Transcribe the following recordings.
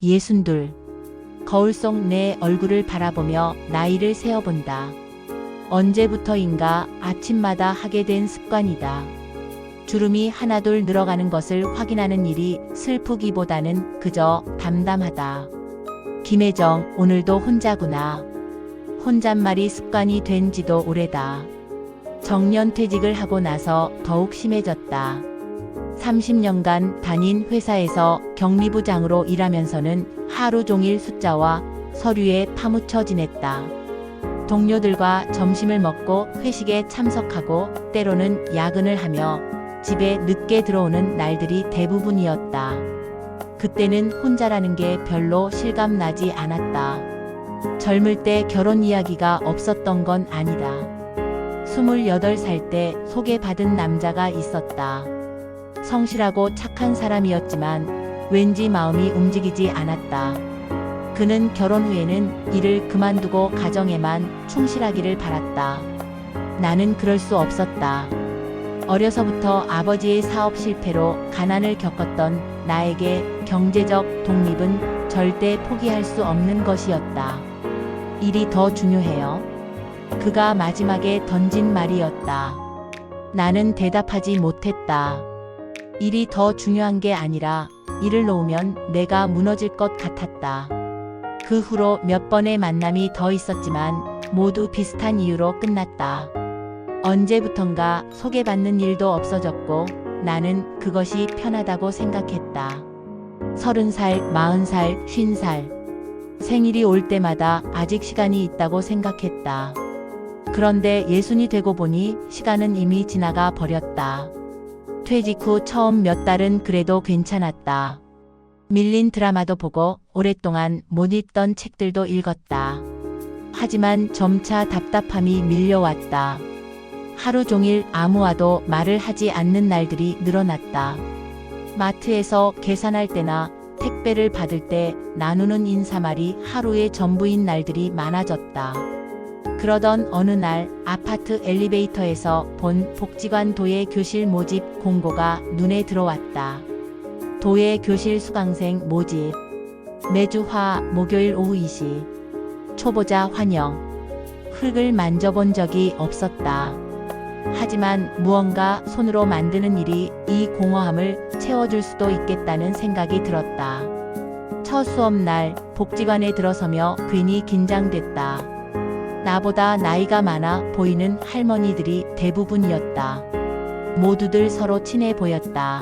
62. 거울 속 내 얼굴을 바라보며 나이를 세어본다. 언제부터인가 아침마다 하게 된 습관이다. 주름이 하나둘 늘어가는 것을 확인하는 일이 슬프기보다는 그저 담담하다. 김혜정, 오늘도 혼자구나. 혼잣말이 습관이 된 지도 오래다. 정년퇴직을 하고 나서 더욱 심해졌다. 30년간 다닌 회사에서 격리부장으로 일하면서는 하루 종일 숫자와 서류에 파묻혀 지냈다. 동료들과 점심을 먹고 회식에 참석하고 때로는 야근을 하며 집에 늦게 들어오는 날들이 대부분이었다. 그때는 혼자라는 게 별로 실감나지 않았다. 젊을 때 결혼 이야기가 없었던 건 아니다. 28살 때 소개받은 남자가 있었다. 성실하고 착한 사람이었지만 왠지 마음이 움직이지 않았다. 그는 결혼 후에는 일을 그만두고 가정에만 충실하기를 바랐다. 나는 그럴 수 없었다. 어려서부터 아버지의 사업 실패로 가난을 겪었던 나에게 경제적 독립은 절대 포기할 수 없는 것이었다. 일이 더 중요해요. 그가 마지막에 던진 말이었다. 나는 대답하지 못했다. 일이 더 중요한 게 아니라 일을 놓으면 내가 무너질 것 같았다. 그 후로 몇 번의 만남이 더 있었지만 모두 비슷한 이유로 끝났다. 언제부턴가 소개받는 일도 없어졌고 나는 그것이 편하다고 생각했다. 30살, 40살, 50살. 생일이 올 때마다 아직 시간이 있다고 생각했다. 그런데 60이 되고 보니 시간은 이미 지나가 버렸다. 퇴직 후 처음 몇 달은 그래도 괜찮았다. 밀린 드라마도 보고 오랫동안 못 읽던 책들도 읽었다. 하지만 점차 답답함이 밀려왔다. 하루 종일 아무와도 말을 하지 않는 날들이 늘어났다. 마트에서 계산할 때나 택배를 받을 때 나누는 인사말이 하루의 전부인 날들이 많아졌다. 그러던 어느 날 아파트 엘리베이터에서 본 복지관 도예 교실 모집 공고가 눈에 들어왔다. 도예 교실 수강생 모집. 매주 화, 목요일 오후 2시. 초보자 환영. 흙을 만져본 적이 없었다. 하지만 무언가 손으로 만드는 일이 이 공허함을 채워줄 수도 있겠다는 생각이 들었다. 첫 수업날 복지관에 들어서며 괜히 긴장됐다. 나보다 나이가 많아 보이는 할머니들이 대부분이었다. 모두들 서로 친해 보였다.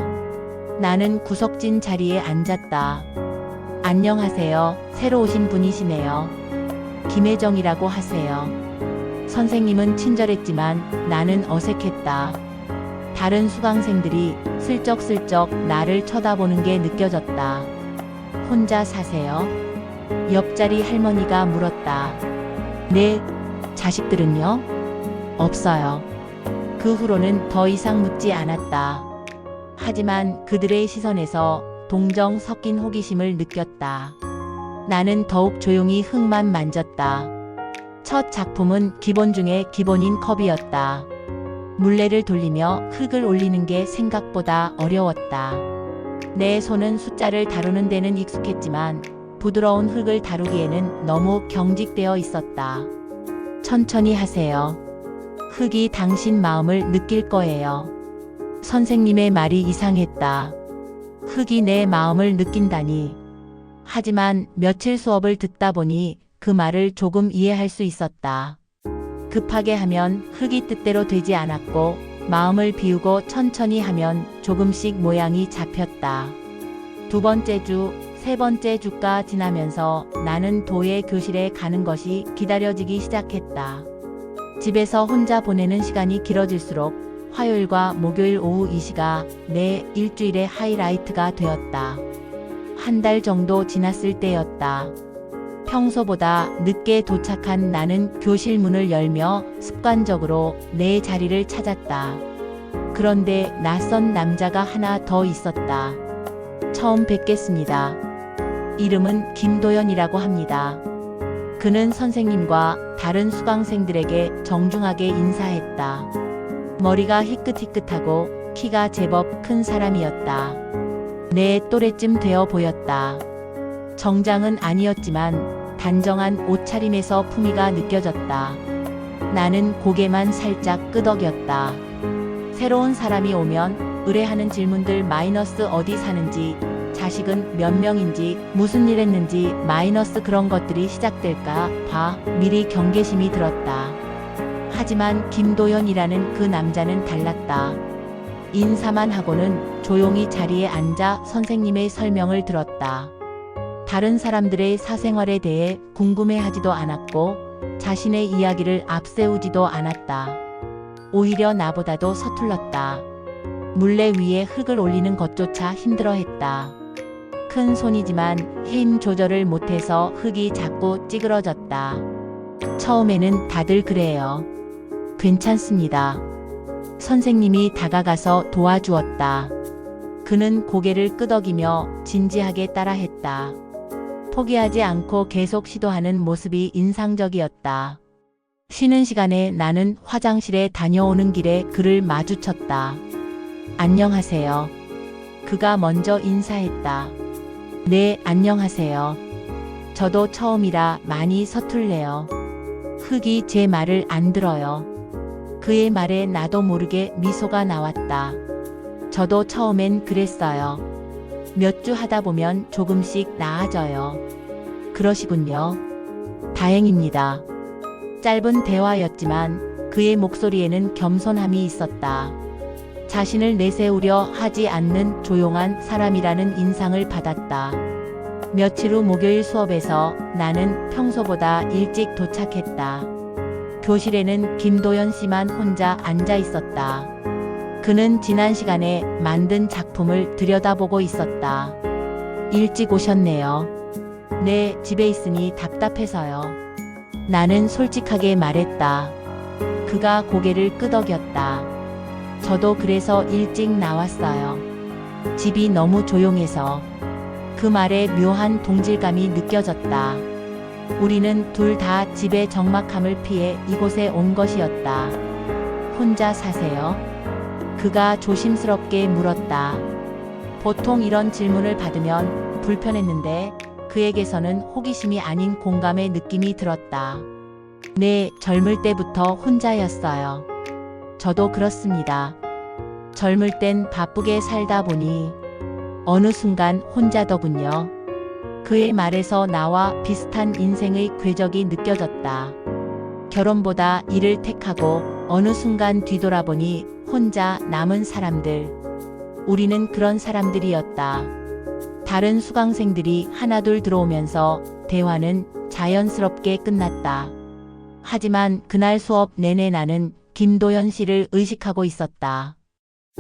나는 구석진 자리에 앉았다. 안녕하세요. 새로 오신 분이시네요. 김혜정이라고 하세요. 선생님은 친절했지만 나는 어색했다. 다른 수강생들이 슬쩍슬쩍 나를 쳐다보는 게 느껴졌다. 혼자 사세요? 옆자리 할머니가 물었다. 네, 자식들은요? 없어요. 그 후로는 더 이상 묻지 않았다. 하지만 그들의 시선에서 동정 섞인 호기심을 느꼈다. 나는 더욱 조용히 흙만 만졌다. 첫 작품은 기본 중에 기본인 컵이었다. 물레를 돌리며 흙을 올리는 게 생각보다 어려웠다. 내 손은 숫자를 다루는 데는 익숙했지만 부드러운 흙을 다루기에는 너무 경직되어 있었다. 천천히 하세요. 흙이 당신 마음을 느낄 거예요. 선생님의 말이 이상했다. 흙이 내 마음을 느낀다니. 하지만 며칠 수업을 듣다 보니 그 말을 조금 이해할 수 있었다. 급하게 하면 흙이 뜻대로 되지 않았고 마음을 비우고 천천히 하면 조금씩 모양이 잡혔다. 두 번째 주, 세 번째 주가 지나면서 나는 도예 교실에 가는 것이 기다려지기 시작했다. 집에서 혼자 보내는 시간이 길어질수록 화요일과 목요일 오후 2시가 내 일주일의 하이라이트가 되었다. 한 달 정도 지났을 때였다. 평소보다 늦게 도착한 나는 교실 문을 열며 습관적으로 내 자리를 찾았다. 그런데 낯선 남자가 하나 더 있었다. 처음 뵙겠습니다. 이름은 김도연이라고 합니다. 그는 선생님과 다른 수강생들에게 정중하게 인사했다. 머리가 희끗희끗하고 키가 제법 큰 사람이었다. 내 또래쯤 되어 보였다. 정장은 아니었지만 단정한 옷차림에서 품위가 느껴졌다. 나는 고개만 살짝 끄덕였다. 새로운 사람이 오면 의뢰하는 질문들 마이너스 어디 사는지, 자식은 몇 명인지, 무슨 일 했는지 마이너스 그런 것들이 시작될까 봐 미리 경계심이 들었다. 하지만 김도연이라는 그 남자는 달랐다. 인사만 하고는 조용히 자리에 앉아 선생님의 설명을 들었다. 다른 사람들의 사생활에 대해 궁금해하지도 않았고 자신의 이야기를 앞세우지도 않았다. 오히려 나보다도 서툴렀다. 물레 위에 흙을 올리는 것조차 힘들어했다. 큰 손이지만 힘 조절을 못해서 흙이 자꾸 찌그러졌다. 처음에는 다들 그래요. 괜찮습니다. 선생님이 다가가서 도와주었다. 그는 고개를 끄덕이며 진지하게 따라했다. 포기하지 않고 계속 시도하는 모습이 인상적이었다. 쉬는 시간에 나는 화장실에 다녀오는 길에 그를 마주쳤다. 안녕하세요. 그가 먼저 인사했다. 네, 안녕하세요. 저도 처음이라 많이 서툴래요. 흙이 제 말을 안 들어요. 그의 말에 나도 모르게 미소가 나왔다. 저도 처음엔 그랬어요. 몇 주 하다 보면 조금씩 나아져요. 그러시군요. 다행입니다. 짧은 대화였지만 그의 목소리에는 겸손함이 있었다. 자신을 내세우려 하지 않는 조용한 사람이라는 인상을 받았다. 며칠 후 목요일 수업에서 나는 평소보다 일찍 도착했다. 교실에는 김도연 씨만 혼자 앉아 있었다. 그는 지난 시간에 만든 작품을 들여다보고 있었다. 일찍 오셨네요. 네, 집에 있으니 답답해서요. 나는 솔직하게 말했다. 그가 고개를 끄덕였다. 저도 그래서 일찍 나왔어요. 집이 너무 조용해서. 그 말에 묘한 동질감이 느껴졌다. 우리는 둘 다 집의 적막함을 피해 이곳에 온 것이었다. 혼자 사세요? 그가 조심스럽게 물었다. 보통 이런 질문을 받으면 불편했는데 그에게서는 호기심이 아닌 공감의 느낌이 들었다. 네, 젊을 때부터 혼자였어요. 저도 그렇습니다. 젊을 땐 바쁘게 살다 보니 어느 순간 혼자더군요. 그의 말에서 나와 비슷한 인생의 궤적이 느껴졌다. 결혼보다 일을 택하고 어느 순간 뒤돌아보니 혼자 남은 사람들. 우리는 그런 사람들이었다. 다른 수강생들이 하나둘 들어오면서 대화는 자연스럽게 끝났다. 하지만 그날 수업 내내 나는 김도연 씨를 의식하고 있었다.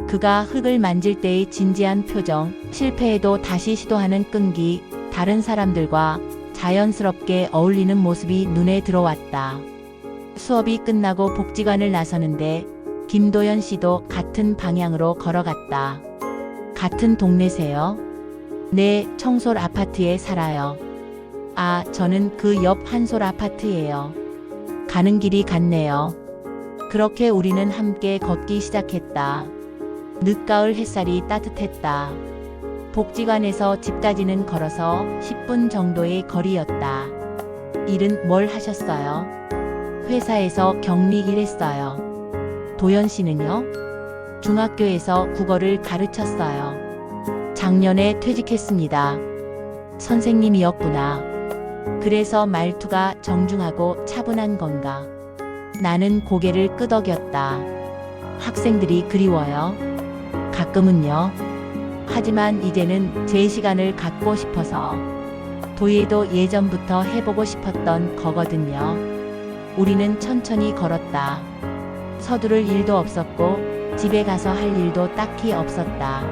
그가 흙을 만질 때의 진지한 표정, 실패해도 다시 시도하는 끈기, 다른 사람들과 자연스럽게 어울리는 모습이 눈에 들어왔다. 수업이 끝나고 복지관을 나서는데 김도연 씨도 같은 방향으로 걸어갔다. 같은 동네세요? 네, 청솔 아파트에 살아요. 아, 저는 그 옆 한솔 아파트예요. 가는 길이 같네요. 그렇게 우리는 함께 걷기 시작했다. 늦가을 햇살이 따뜻했다. 복지관에서 집까지는 걸어서 10분 정도의 거리였다. 일은 뭘 하셨어요? 회사에서 격리 일했어요. 도연 씨는요? 중학교에서 국어를 가르쳤어요. 작년에 퇴직했습니다. 선생님이었구나. 그래서 말투가 정중하고 차분한 건가? 나는 고개를 끄덕였다. 학생들이 그리워요? 가끔은요. 하지만 이제는 제 시간을 갖고 싶어서. 도예도 예전부터 해보고 싶었던 거거든요. 우리는 천천히 걸었다. 서두를 일도 없었고 집에 가서 할 일도 딱히 없었다.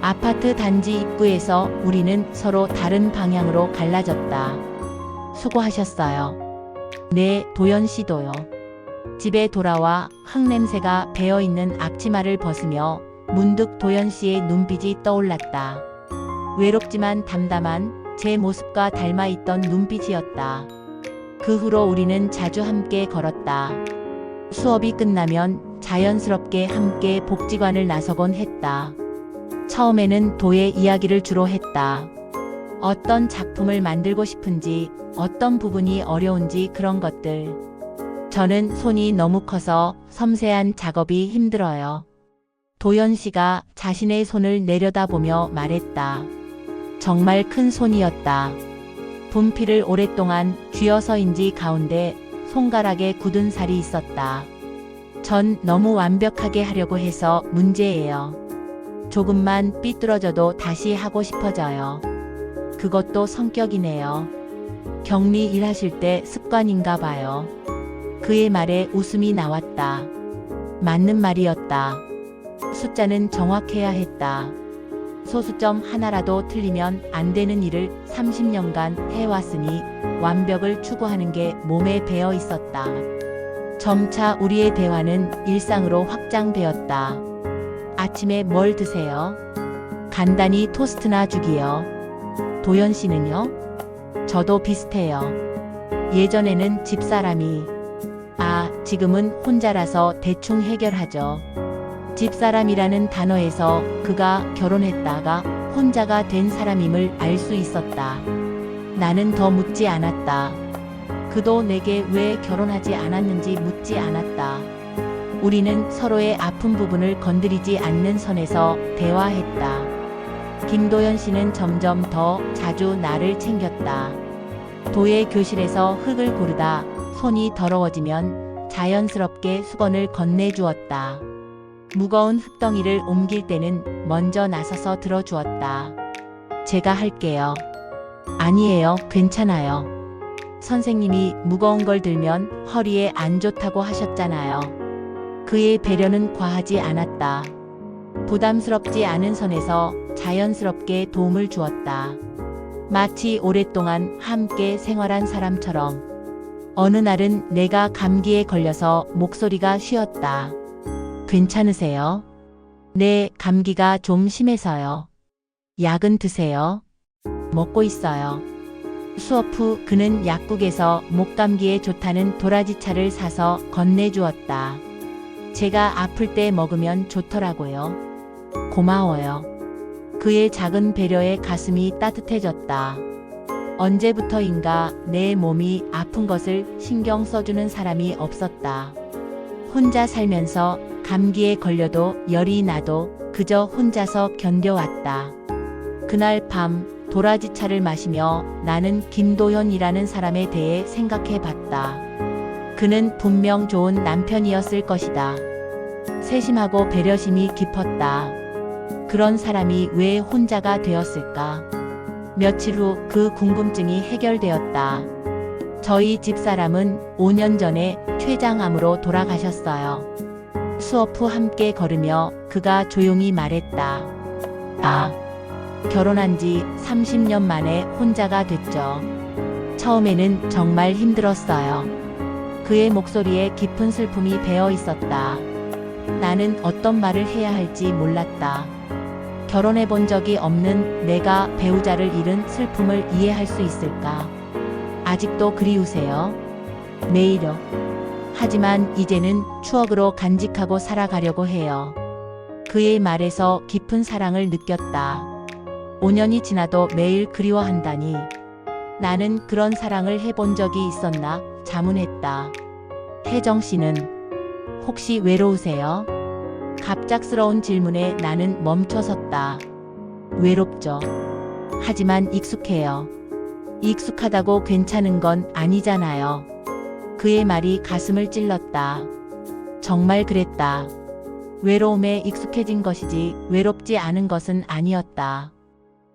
아파트 단지 입구에서 우리는 서로 다른 방향으로 갈라졌다. 수고하셨어요. 네, 도연 씨도요. 집에 돌아와 흙냄새가 배어있는 앞치마를 벗으며 문득 도연 씨의 눈빛이 떠올랐다. 외롭지만 담담한 제 모습과 닮아있던 눈빛이었다. 그 후로 우리는 자주 함께 걸었다. 수업이 끝나면 자연스럽게 함께 복지관을 나서곤 했다. 처음에는 도예 이야기를 주로 했다. 어떤 작품을 만들고 싶은지, 어떤 부분이 어려운지 그런 것들. 저는 손이 너무 커서 섬세한 작업이 힘들어요. 도연 씨가 자신의 손을 내려다보며 말했다. 정말 큰 손이었다. 분필을 오랫동안 쥐어서인지 가운데 손가락에 굳은 살이 있었다. 전 너무 완벽하게 하려고 해서 문제예요. 조금만 삐뚤어져도 다시 하고 싶어져요. 그것도 성격이네요. 격리 일하실 때 습관인가 봐요. 그의 말에 웃음이 나왔다. 맞는 말이었다. 숫자는 정확해야 했다. 소수점 하나라도 틀리면 안 되는 일을 30년간 해왔으니 완벽을 추구하는 게 몸에 배어 있었다. 점차 우리의 대화는 일상으로 확장되었다. 아침에 뭘 드세요? 간단히 토스트나 죽이요. 도연 씨는요? 저도 비슷해요. 예전에는 집사람이, 지금은 혼자라서 대충 해결하죠. 집사람이라는 단어에서 그가 결혼했다가 혼자가 된 사람임을 알 수 있었다. 나는 더 묻지 않았다. 그도 내게 왜 결혼하지 않았는지 묻지 않았다. 우리는 서로의 아픈 부분을 건드리지 않는 선에서 대화했다. 김도연 씨는 점점 더 자주 나를 챙겼다. 도예 교실에서 흙을 고르다 손이 더러워지면 자연스럽게 수건을 건네주었다. 무거운 흙덩이를 옮길 때는 먼저 나서서 들어주었다. 제가 할게요. 아니에요, 괜찮아요. 선생님이 무거운 걸 들면 허리에 안 좋다고 하셨잖아요. 그의 배려는 과하지 않았다. 부담스럽지 않은 선에서 자연스럽게 도움을 주었다. 마치 오랫동안 함께 생활한 사람처럼. 어느 날은 내가 감기에 걸려서 목소리가 쉬었다. 괜찮으세요? 네, 감기가 좀 심해서요. 약은 드세요? 먹고 있어요. 수업 후 그는 약국에서 목감기에 좋다는 도라지차를 사서 건네주었다. 제가 아플 때 먹으면 좋더라고요. 고마워요. 그의 작은 배려에 가슴이 따뜻해졌다. 언제부터인가 내 몸이 아픈 것을 신경 써주는 사람이 없었다. 혼자 살면서 감기에 걸려도 열이 나도 그저 혼자서 견뎌왔다. 그날 밤 도라지차를 마시며 나는 김도현이라는 사람에 대해 생각해 봤다. 그는 분명 좋은 남편이었을 것이다. 세심하고 배려심이 깊었다. 그런 사람이 왜 혼자가 되었을까? 며칠 후 그 궁금증이 해결되었다. 저희 집사람은 5년 전에 췌장암으로 돌아가셨어요. 수업 후 함께 걸으며 그가 조용히 말했다. 결혼한 지 30년 만에 혼자가 됐죠. 처음에는 정말 힘들었어요. 그의 목소리에 깊은 슬픔이 배어 있었다. 나는 어떤 말을 해야 할지 몰랐다. 결혼해 본 적이 없는 내가 배우자를 잃은 슬픔을 이해할 수 있을까? 아직도 그리우세요? 매일요. 하지만 이제는 추억으로 간직하고 살아가려고 해요. 그의 말에서 깊은 사랑을 느꼈다. 5년이 지나도 매일 그리워한다니. 나는 그런 사랑을 해본 적이 있었나 자문했다. 혜정 씨는 혹시 외로우세요? 갑작스러운 질문에 나는 멈춰섰다. 외롭죠. 하지만 익숙해요. 익숙하다고 괜찮은 건 아니잖아요. 그의 말이 가슴을 찔렀다. 정말 그랬다. 외로움에 익숙해진 것이지 외롭지 않은 것은 아니었다.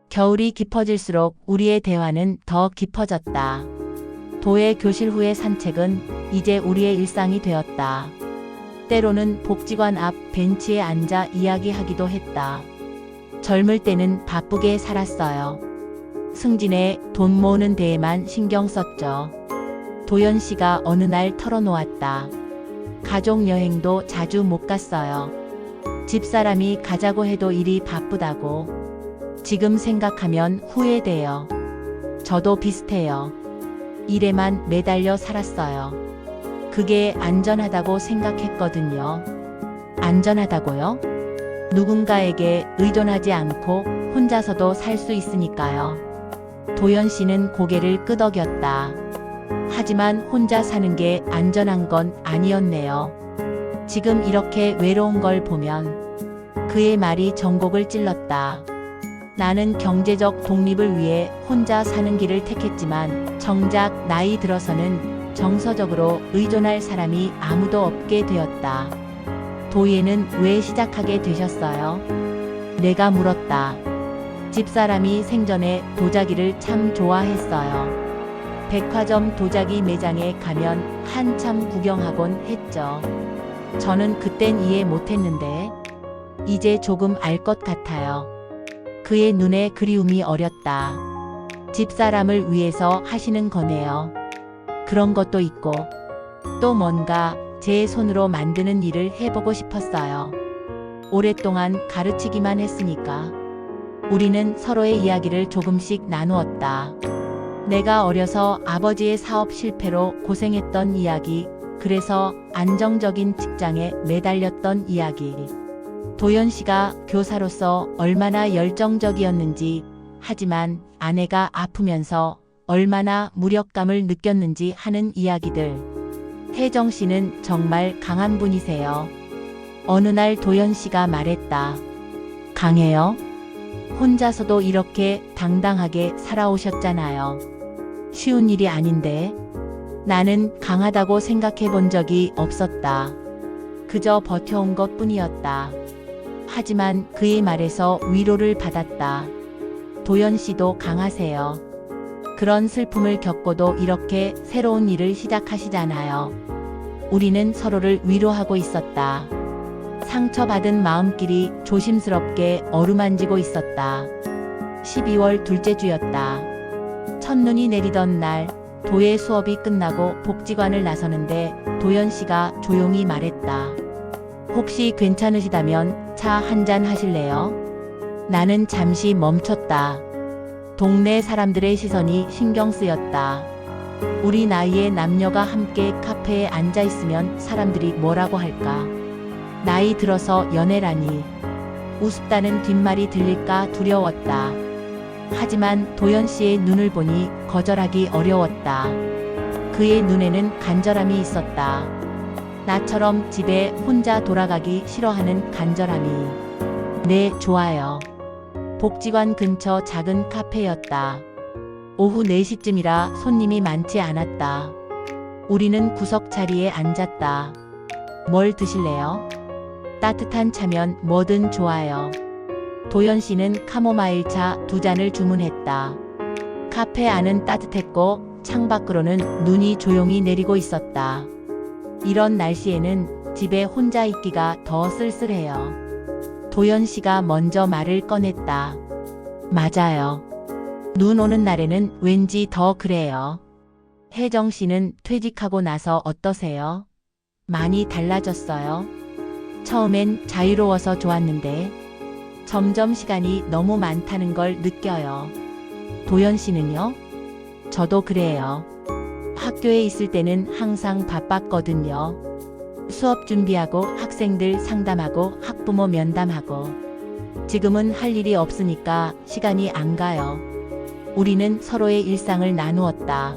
겨울이 깊어질수록 우리의 대화는 더 깊어졌다. 도예 교실 후의 산책은 이제 우리의 일상이 되었다. 때로는 복지관 앞 벤치에 앉아 이야기하기도 했다. 젊을 때는 바쁘게 살았어요. 승진에 돈 모으는 데에만 신경 썼죠. 도연 씨가 어느 날 털어놓았다. 가족 여행도 자주 못 갔어요. 집사람이 가자고 해도 일이 바쁘다고. 지금 생각하면 후회돼요. 저도 비슷해요. 일에만 매달려 살았어요. 그게 안전하다고 생각했거든요. 안전하다고요? 누군가에게 의존하지 않고 혼자서도 살 수 있으니까요. 도연 씨는 고개를 끄덕였다. 하지만 혼자 사는 게 안전한 건 아니었네요. 지금 이렇게 외로운 걸 보면 그의 말이 전곡을 찔렀다. 나는 경제적 독립을 위해 혼자 사는 길을 택했지만 정작 나이 들어서는 정서적으로 의존할 사람이 아무도 없게 되었다. 도예는 왜 시작하게 되셨어요? 내가 물었다. 집사람이 생전에 도자기를 참 좋아했어요. 백화점 도자기 매장에 가면 한참 구경하곤 했죠. 저는 그땐 이해 못했는데 이제 조금 알 것 같아요. 그의 눈에 그리움이 어렸다. 집사람을 위해서 하시는 거네요. 그런 것도 있고 또 뭔가 제 손으로 만드는 일을 해보고 싶었어요. 오랫동안 가르치기만 했으니까. 우리는 서로의 이야기를 조금씩 나누었다. 내가 어려서 아버지의 사업 실패로 고생했던 이야기, 그래서 안정적인 직장에 매달렸던 이야기. 도연 씨가 교사로서 얼마나 열정적이었는지, 하지만 아내가 아프면서 얼마나 무력감을 느꼈는지 하는 이야기들. 혜정 씨는 정말 강한 분이세요. 어느 날 도연 씨가 말했다. 강해요? 혼자서도 이렇게 당당하게 살아오셨잖아요. 쉬운 일이 아닌데. 나는 강하다고 생각해 본 적이 없었다. 그저 버텨온 것 뿐이었다. 하지만 그의 말에서 위로를 받았다. 도연 씨도 강하세요. 그런 슬픔을 겪고도 이렇게 새로운 일을 시작하시잖아요. 우리는 서로를 위로하고 있었다. 상처받은 마음끼리 조심스럽게 어루만지고 있었다. 12월 둘째 주였다. 첫눈이 내리던 날, 도예 수업이 끝나고 복지관을 나서는데 도연 씨가 조용히 말했다. 혹시 괜찮으시다면 차 한잔 하실래요? 나는 잠시 멈췄다. 동네 사람들의 시선이 신경 쓰였다. 우리 나이의 남녀가 함께 카페에 앉아 있으면 사람들이 뭐라고 할까? 나이 들어서 연애라니. 우습다는 뒷말이 들릴까 두려웠다. 하지만 도연 씨의 눈을 보니 거절하기 어려웠다. 그의 눈에는 간절함이 있었다. 나처럼 집에 혼자 돌아가기 싫어하는 간절함이. 네, 좋아요. 복지관 근처 작은 카페였다. 오후 4시쯤이라 손님이 많지 않았다. 우리는 구석 자리에 앉았다. 뭘 드실래요? 따뜻한 차면 뭐든 좋아요. 도연 씨는 카모마일 차 2잔을 주문했다. 카페 안은 따뜻했고 창밖으로는 눈이 조용히 내리고 있었다. 이런 날씨에는 집에 혼자 있기가 더 쓸쓸해요. 도연 씨가 먼저 말을 꺼냈다. 맞아요. 눈 오는 날에는 왠지 더 그래요. 혜정 씨는 퇴직하고 나서 어떠세요? 많이 달라졌어요? 처음엔 자유로워서 좋았는데 점점 시간이 너무 많다는 걸 느껴요. 도연 씨는요? 저도 그래요. 학교에 있을 때는 항상 바빴거든요. 수업 준비하고 학생들 상담하고 학부모 면담하고. 지금은 할 일이 없으니까 시간이 안 가요. 우리는 서로의 일상을 나누었다.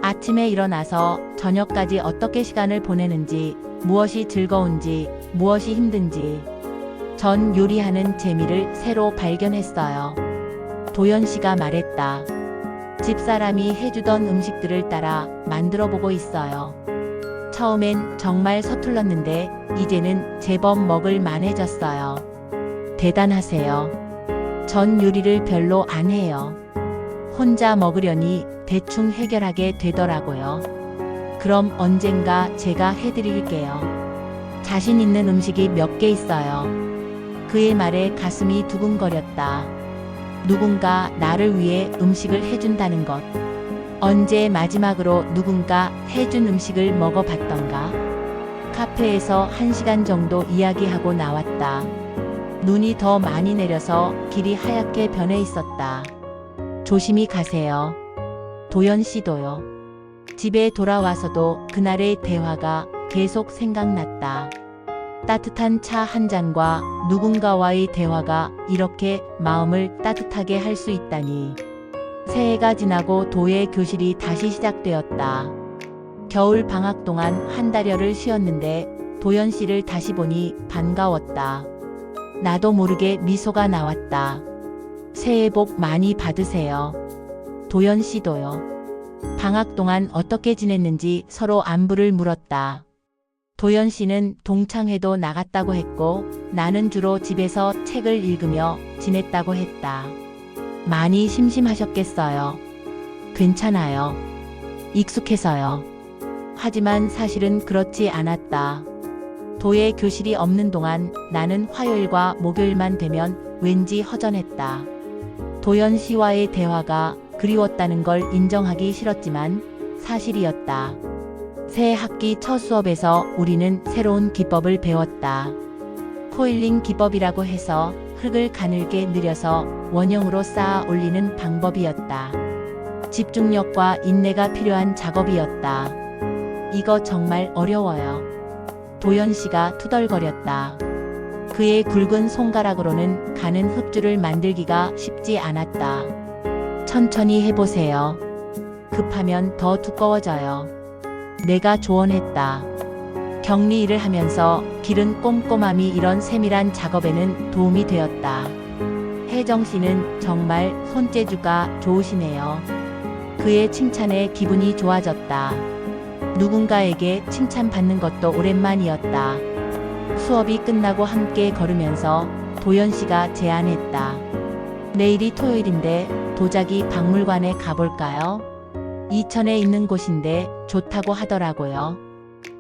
아침에 일어나서 저녁까지 어떻게 시간을 보내는지, 무엇이 즐거운지, 무엇이 힘든지. 전 요리하는 재미를 새로 발견했어요. 도연 씨가 말했다. 집사람이 해주던 음식들을 따라 만들어 보고 있어요. 처음엔 정말 서툴렀는데 이제는 제법 먹을 만해졌어요. 대단하세요. 전 요리를 별로 안 해요. 혼자 먹으려니 대충 해결하게 되더라고요. 그럼 언젠가 제가 해드릴게요. 자신 있는 음식이 몇 개 있어요. 그의 말에 가슴이 두근거렸다. 누군가 나를 위해 음식을 해준다는 것. 언제 마지막으로 누군가 해준 음식을 먹어봤던가? 카페에서 1시간 정도 이야기하고 나왔다. 눈이 더 많이 내려서 길이 하얗게 변해 있었다. 조심히 가세요. 도연 씨도요. 집에 돌아와서도 그날의 대화가 계속 생각났다. 따뜻한 차 한 잔과 누군가와의 대화가 이렇게 마음을 따뜻하게 할 수 있다니. 새해가 지나고 도예 교실이 다시 시작되었다. 겨울 방학 동안 한 달여를 쉬었는데 도연 씨를 다시 보니 반가웠다. 나도 모르게 미소가 나왔다. 새해 복 많이 받으세요. 도연 씨도요. 방학 동안 어떻게 지냈는지 서로 안부를 물었다. 도연 씨는 동창회도 나갔다고 했고 나는 주로 집에서 책을 읽으며 지냈다고 했다. 많이 심심하셨겠어요. 괜찮아요. 익숙해서요. 하지만 사실은 그렇지 않았다. 도예 교실이 없는 동안 나는 화요일과 목요일만 되면 왠지 허전했다. 도연 씨와의 대화가 그리웠다는 걸 인정하기 싫었지만 사실이었다. 새 학기 첫 수업에서 우리는 새로운 기법을 배웠다. 코일링 기법이라고 해서 흙을 가늘게 늘여서 원형으로 쌓아 올리는 방법이었다. 집중력과 인내가 필요한 작업이었다. 이거 정말 어려워요. 도연 씨가 투덜거렸다. 그의 굵은 손가락으로는 가는 흙줄을 만들기가 쉽지 않았다. 천천히 해보세요. 급하면 더 두꺼워져요. 내가 조언했다. 격리 일을 하면서 기른 꼼꼼함이 이런 세밀한 작업에는 도움이 되었다. 혜정 씨는 정말 손재주가 좋으시네요. 그의 칭찬에 기분이 좋아졌다. 누군가에게 칭찬받는 것도 오랜만이었다. 수업이 끝나고 함께 걸으면서 도연 씨가 제안했다. 내일이 토요일인데 도자기 박물관에 가볼까요? 이천에 있는 곳인데 좋다고 하더라고요.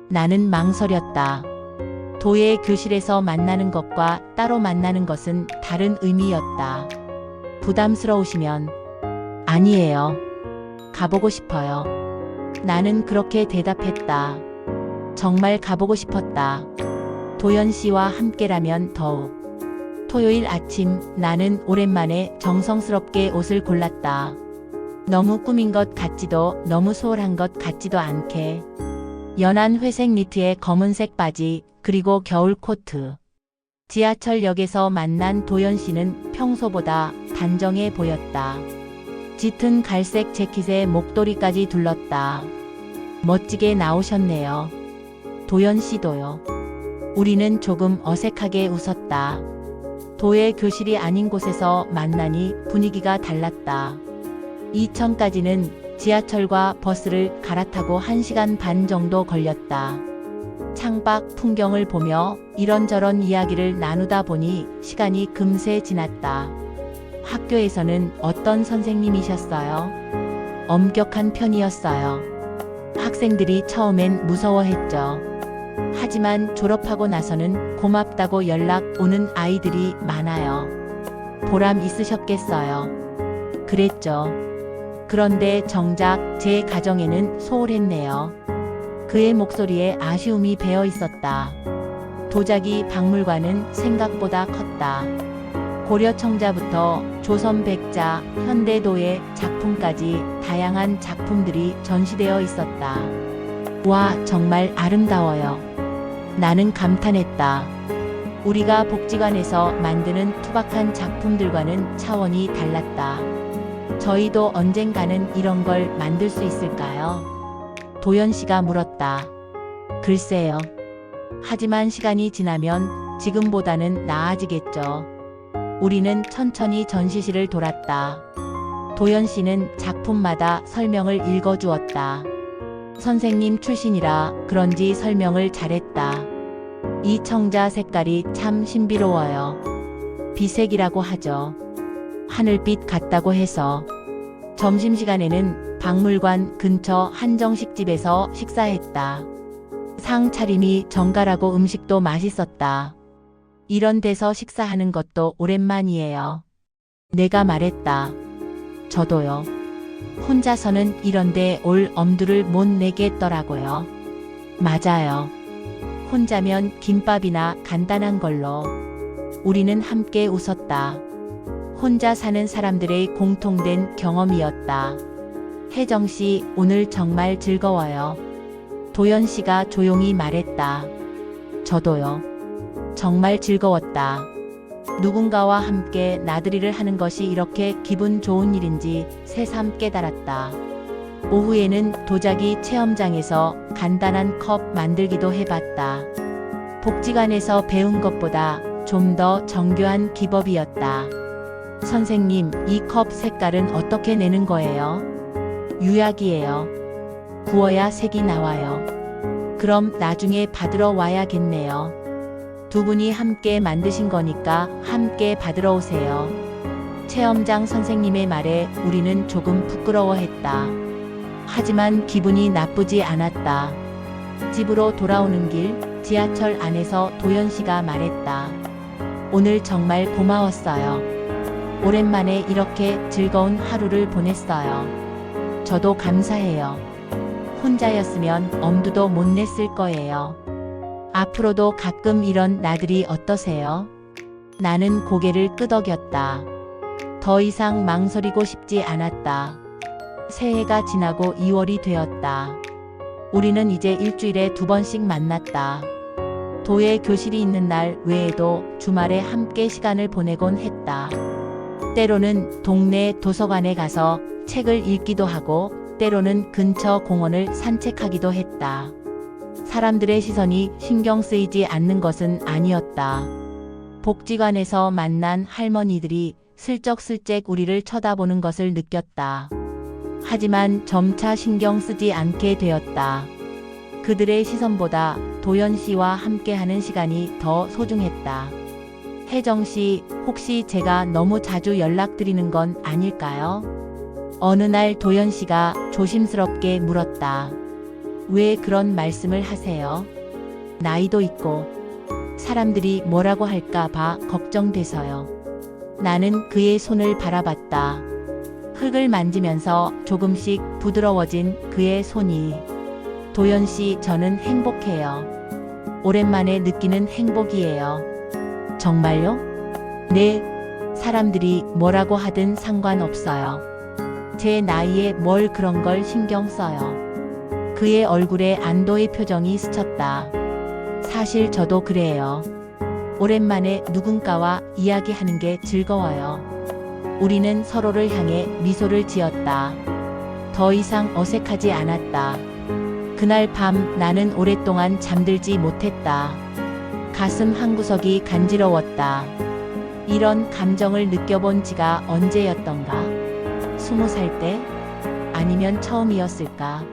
나는 망설였다. 도예 교실에서 만나는 것과 따로 만나는 것은 다른 의미였다. 부담스러우시면 아니에요. 가보고 싶어요. 나는 그렇게 대답했다. 정말 가보고 싶었다. 도연 씨와 함께라면 더욱. 토요일 아침 나는 오랜만에 정성스럽게 옷을 골랐다. 너무 꾸민 것 같지도 너무 소홀한 것 같지도 않게. 연한 회색 니트에 검은색 바지 그리고 겨울 코트. 지하철역에서 만난 도연 씨는 평소보다 단정해 보였다. 짙은 갈색 재킷에 목도리까지 둘렀다. 멋지게 나오셨네요. 도연 씨도요. 우리는 조금 어색하게 웃었다. 도예 교실이 아닌 곳에서 만나니 분위기가 달랐다. 이천까지는 지하철과 버스를 갈아타고 1시간 반 정도 걸렸다. 창밖 풍경을 보며 이런저런 이야기를 나누다 보니 시간이 금세 지났다. 학교에서는 어떤 선생님이셨어요? 엄격한 편이었어요. 학생들이 처음엔 무서워했죠. 하지만 졸업하고 나서는 고맙다고 연락 오는 아이들이 많아요. 보람 있으셨겠어요. 그랬죠. 그런데 정작 제 가정에는 소홀했네요. 그의 목소리에 아쉬움이 배어 있었다. 도자기 박물관은 생각보다 컸다. 고려 청자부터 조선 백자, 현대도의 작품까지 다양한 작품들이 전시되어 있었다. 와, 정말 아름다워요. 나는 감탄했다. 우리가 복지관에서 만드는 투박한 작품들과는 차원이 달랐다. 저희도 언젠가는 이런 걸 만들 수 있을까요? 도연 씨가 물었다. 글쎄요. 하지만 시간이 지나면 지금보다는 나아지겠죠. 우리는 천천히 전시실을 돌았다. 도연 씨는 작품마다 설명을 읽어주었다. 선생님 출신이라 그런지 설명을 잘했다. 이 청자 색깔이 참 신비로워요. 비색이라고 하죠. 하늘빛 같다고 해서. 점심시간에는 박물관 근처 한정식집에서 식사했다. 상 차림이 정갈하고 음식도 맛있었다. 이런 데서 식사하는 것도 오랜만이에요. 내가 말했다. 저도요. 혼자서는 이런데 올 엄두를 못 내겠더라고요. 맞아요. 혼자면 김밥이나 간단한 걸로. 우리는 함께 웃었다. 혼자 사는 사람들의 공통된 경험이었다. 혜정 씨, 오늘 정말 즐거워요. 도연 씨가 조용히 말했다. 저도요. 정말 즐거웠다. 누군가와 함께 나들이를 하는 것이 이렇게 기분 좋은 일인지 새삼 깨달았다. 오후에는 도자기 체험장에서 간단한 컵 만들기도 해봤다. 복지관에서 배운 것보다 좀 더 정교한 기법이었다. 선생님, 이 컵 색깔은 어떻게 내는 거예요? 유약이에요. 구워야 색이 나와요. 그럼 나중에 받으러 와야겠네요. 두 분이 함께 만드신 거니까 함께 받으러 오세요. 체험장 선생님의 말에 우리는 조금 부끄러워했다. 하지만 기분이 나쁘지 않았다. 집으로 돌아오는 길, 지하철 안에서 도연 씨가 말했다. 오늘 정말 고마웠어요. 오랜만에 이렇게 즐거운 하루를 보냈어요. 저도 감사해요. 혼자였으면 엄두도 못 냈을 거예요. 앞으로도 가끔 이런 나들이 어떠세요? 나는 고개를 끄덕였다. 더 이상 망설이고 싶지 않았다. 새해가 지나고 2월이 되었다. 우리는 이제 일주일에 2번씩 만났다. 도예 교실이 있는 날 외에도 주말에 함께 시간을 보내곤 했다. 때로는 동네 도서관에 가서 책을 읽기도 하고 때로는 근처 공원을 산책하기도 했다. 사람들의 시선이 신경 쓰이지 않는 것은 아니었다. 복지관에서 만난 할머니들이 슬쩍슬쩍 우리를 쳐다보는 것을 느꼈다. 하지만 점차 신경 쓰지 않게 되었다. 그들의 시선보다 도연 씨와 함께하는 시간이 더 소중했다. 혜정 씨, 혹시 제가 너무 자주 연락드리는 건 아닐까요? 어느 날 도연 씨가 조심스럽게 물었다. 왜 그런 말씀을 하세요? 나이도 있고 사람들이 뭐라고 할까 봐 걱정돼서요. 나는 그의 손을 바라봤다. 흙을 만지면서 조금씩 부드러워진 그의 손이. 도연 씨, 저는 행복해요. 오랜만에 느끼는 행복이에요. 정말요? 네. 사람들이 뭐라고 하든 상관없어요. 제 나이에 뭘 그런 걸 신경 써요. 그의 얼굴에 안도의 표정이 스쳤다. 사실 저도 그래요. 오랜만에 누군가와 이야기하는 게 즐거워요. 우리는 서로를 향해 미소를 지었다. 더 이상 어색하지 않았다. 그날 밤 나는 오랫동안 잠들지 못했다. 가슴 한구석이 간지러웠다. 이런 감정을 느껴본 지가 언제였던가? 20살 때? 아니면 처음이었을까?